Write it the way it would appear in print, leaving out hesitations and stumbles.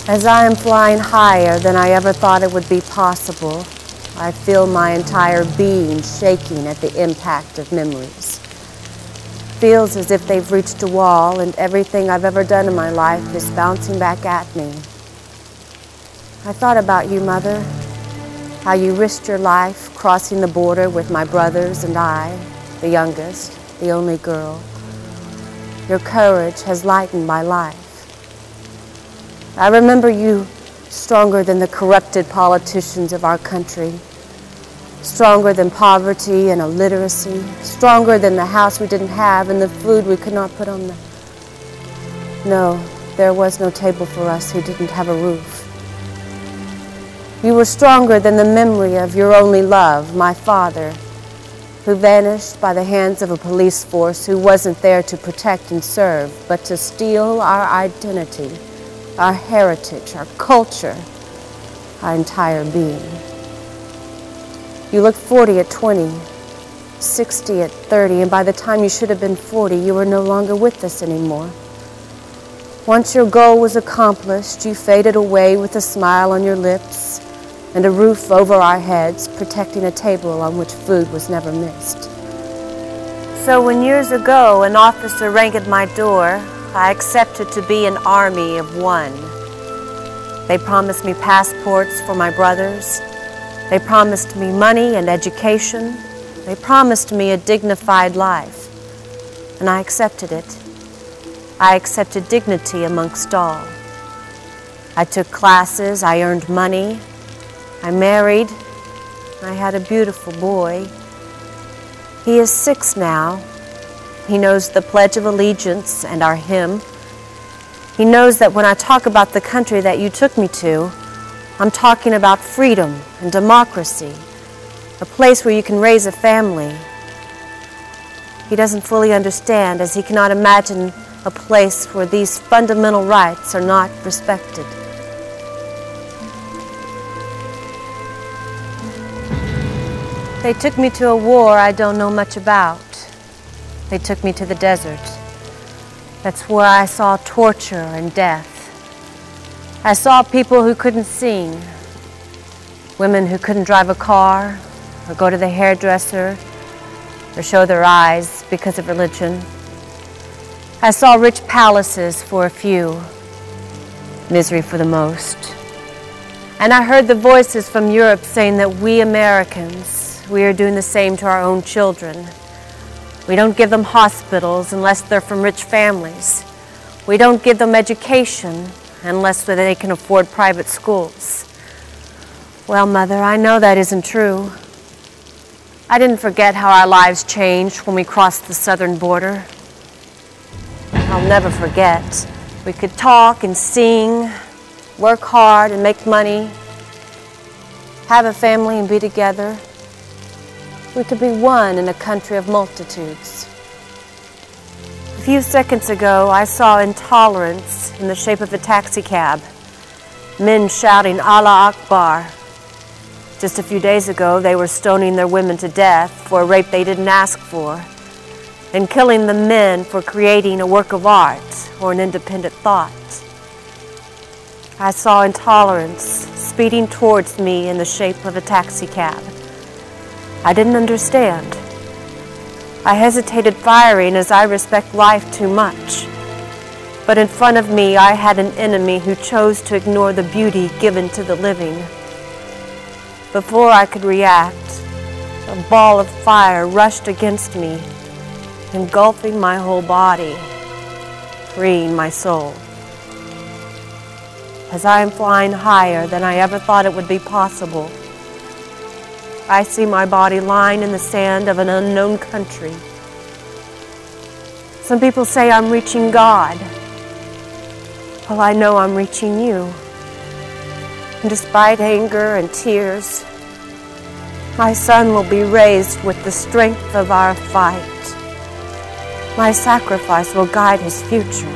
As I am flying higher than I ever thought it would be possible, I feel my entire being shaking at the impact of memories. Feels as if they've reached a wall and everything I've ever done in my life is bouncing back at me. I thought about you, Mother, how you risked your life crossing the border with my brothers and I, the youngest, the only girl. Your courage has lightened my life. I remember you stronger than the corrupted politicians of our country, stronger than poverty and illiteracy, stronger than the house we didn't have and the food we could not put on the... No, there was no table for us who didn't have a roof. You were stronger than the memory of your only love, my father, who vanished by the hands of a police force who wasn't there to protect and serve, but to steal our identity, our heritage, our culture, our entire being. You looked 40 at 20, 60 at 30, and by the time you should have been 40, you were no longer with us anymore. Once your goal was accomplished, you faded away with a smile on your lips and a roof over our heads, protecting a table on which food was never missed. So when years ago an officer rang at my door, I accepted to be an army of one. They promised me passports for my brothers. They promised me money and education. They promised me a dignified life. And I accepted it. I accepted dignity amongst all. I took classes, I earned money, I married, I had a beautiful boy. He is 6 now. He knows the Pledge of Allegiance and our hymn. He knows that when I talk about the country that you took me to, I'm talking about freedom and democracy, a place where you can raise a family. He doesn't fully understand, as he cannot imagine a place where these fundamental rights are not respected. They took me to a war I don't know much about. They took me to the desert. That's where I saw torture and death. I saw people who couldn't sing, women who couldn't drive a car or go to the hairdresser or show their eyes because of religion. I saw rich palaces for a few, misery for the most. And I heard the voices from Europe saying that we Americans, we are doing the same to our own children. We don't give them hospitals unless they're from rich families. We don't give them education unless they can afford private schools. Well, Mother, I know that isn't true. I didn't forget how our lives changed when we crossed the southern border. I'll never forget. We could talk and sing, work hard and make money, have a family and be together. We could be one in a country of multitudes. A few seconds ago, I saw intolerance in the shape of a taxi cab. Men shouting, Allah Akbar. Just a few days ago, they were stoning their women to death for a rape they didn't ask for, and killing the men for creating a work of art or an independent thought. I saw intolerance speeding towards me in the shape of a taxi cab. I didn't understand. I hesitated firing as I respect life too much. But in front of me, I had an enemy who chose to ignore the beauty given to the living. Before I could react, a ball of fire rushed against me, engulfing my whole body, freeing my soul. As I am flying higher than I ever thought it would be possible, I see my body lying in the sand of an unknown country. Some people say I'm reaching God. Well, I know I'm reaching you. And despite anger and tears, my son will be raised with the strength of our fight. My sacrifice will guide his future.